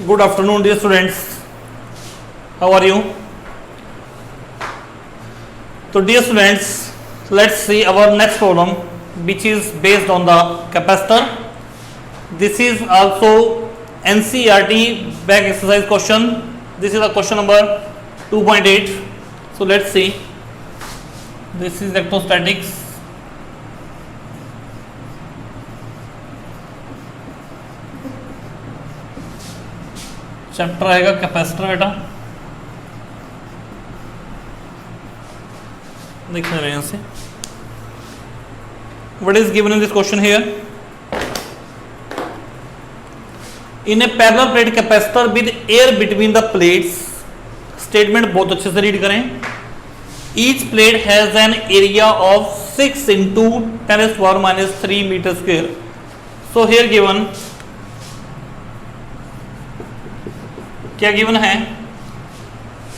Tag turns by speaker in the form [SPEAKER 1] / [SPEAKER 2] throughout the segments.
[SPEAKER 1] Good afternoon, dear students. How are you? So, dear students, let's see our next problem, which is based on the capacitor. This is also NCERT back exercise question. This is the question number 2.8. So, let's see. This is electrostatics. Chapter आएगा capacitor बेटा, देख रहे हैं यहाँ से. What is given in this question here? In a parallel plate capacitor with air between the plates. Statement बहुत अच्छे से रीड करें. Each plate has an area of 6 into 10⁻³ meter square. So here given, क्या given है?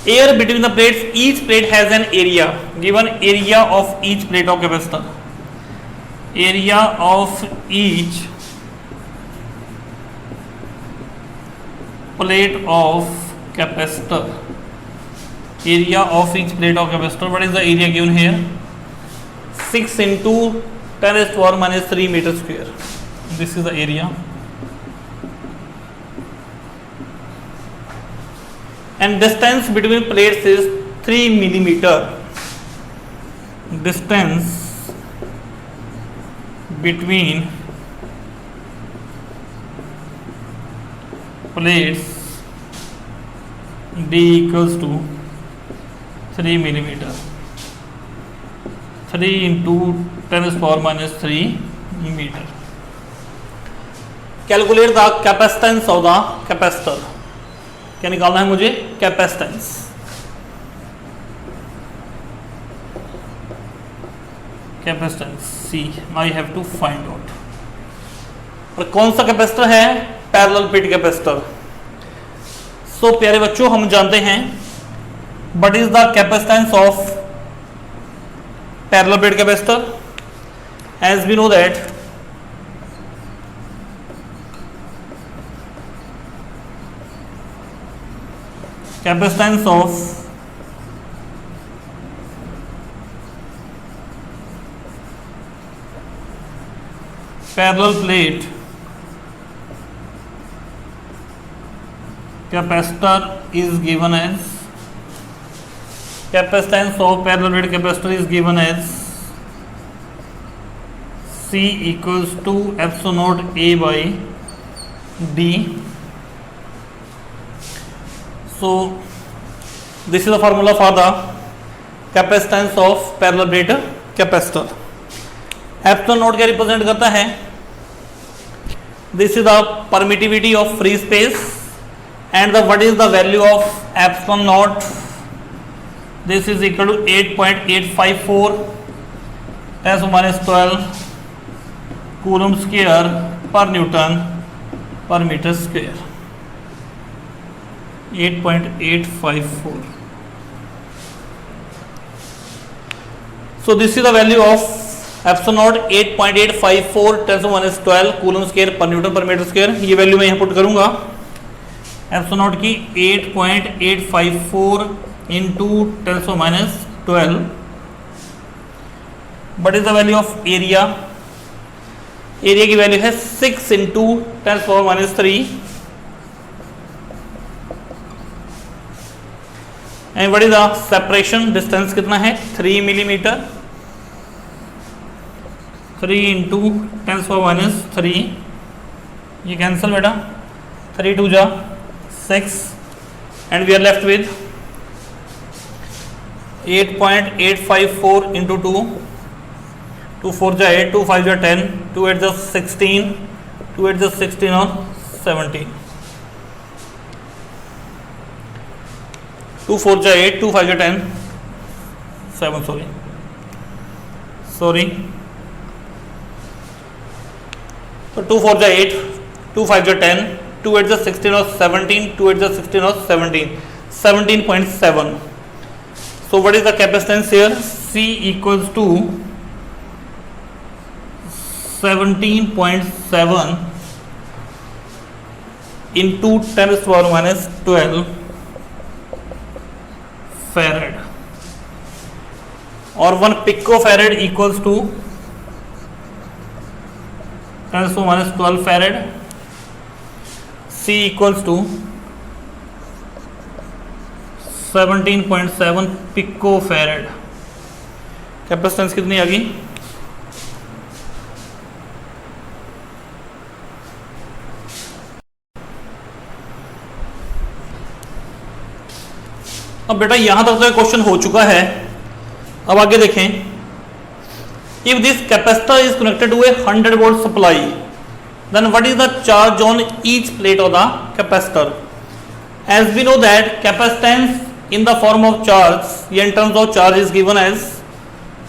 [SPEAKER 1] Air between the plates, each plate has an area. Given area of each plate of capacitor. Area of each plate of capacitor. Area of each plate of capacitor. What is the area given here? 6 into 10⁻³ meter square. This is the area. And distance between plates is 3 millimeter. Distance between plates D equals to 3 millimeter. 3 into 10⁻³ meter. Calculate the capacitance of the capacitor. क्या निकालना है मुझे? Capacitance. Capacitance C I have to find out. और कौन सा capacitor है? Parallel plate capacitor. सो प्यारे बच्चों, हम जानते हैं what is the capacitance of parallel plate capacitor. As we know that capacitance of parallel plate capacitor is given as capacitance of parallel plate capacitor is given as C equals to epsilon naught A by D. So this is the formula for the capacitance of parallel plate capacitor. Epsilon naught क्या represent करता है? This is the permittivity of free space and the what is the value of epsilon naught? This is equal to 8.854 10⁻12 coulomb square per Newton per meter square. 8.854. So this is the value of epsilon naught 8.854 10⁻12 coulomb square per Newton per meter square. ये value मैं यहाँ put करूँगा. epsilon naught की 8.854 into 10⁻12. What is the value of area? Area की value है 6 into 10⁻³ and what is the separation distance कितना है? 3 millimetre. 3 into 10⁻³ ये कैंसिल बेटा. 3 2 जा 6 and we are left with 8.854 into 2. 2 4 जा 8, 2 5 जा 10, 2 8 जा 16, 2 8 जा 16 और 17. 2 4 जा 8, 2 5 जा 10, 7 सॉरी. तो 2 4 जा 8, 2 5 जा 10, 2 8 जा 16 और 17, 2 8 जा 16 और 17, 17.7. So what is the capacitance here? C equals to 17.7 into 10⁻12 farad और 1 pico farad equals to 10⁻12 farad. C equals to 17.7 pico farad. Capacitance कितनी आ गई? अब बेटा यहां तक तो क्वेश्चन हो चुका है. अब आगे देखें. If this capacitor is connected to a 100 volt supply, then what is the charge on each plate of the capacitor? As we know that capacitance in the form of charge, in terms of charge is given as,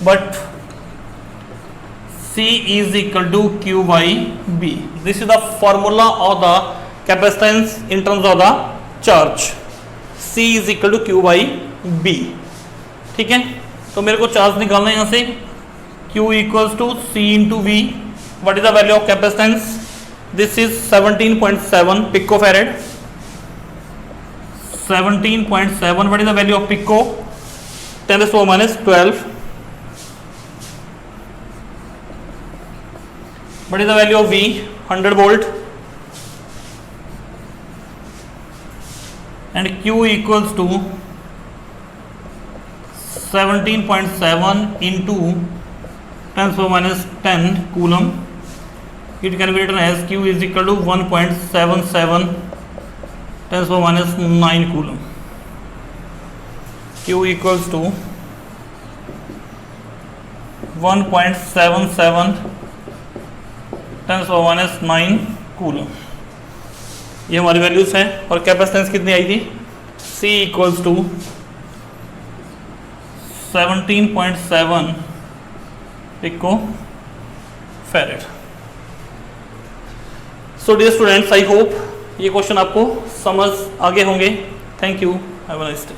[SPEAKER 1] but C is equal to Q by B. This is the formula of the capacitance in terms of the charge. C is equal to Q by B. ठीक है, तो मेरे को charge निकालना है यहाँ से. Q equals to C into V. What is the value of capacitance? This is 17.7 picofarad. 17.7. What is the value of pico? 10⁻12. What is the value of V? 100 volt. And Q equals to 17.7 into 10⁻10 coulomb. It can be written as Q is equal to 1.77 10⁻9 coulomb. Q equals to 1.77 10⁻9 coulomb. ये हमारी values हैं. और capacitance कितनी आई थी? C equals to 17.7 pico farad. So dear students, I hope ये question आपको समझ आगे होंगे. Thank you. Have a nice day.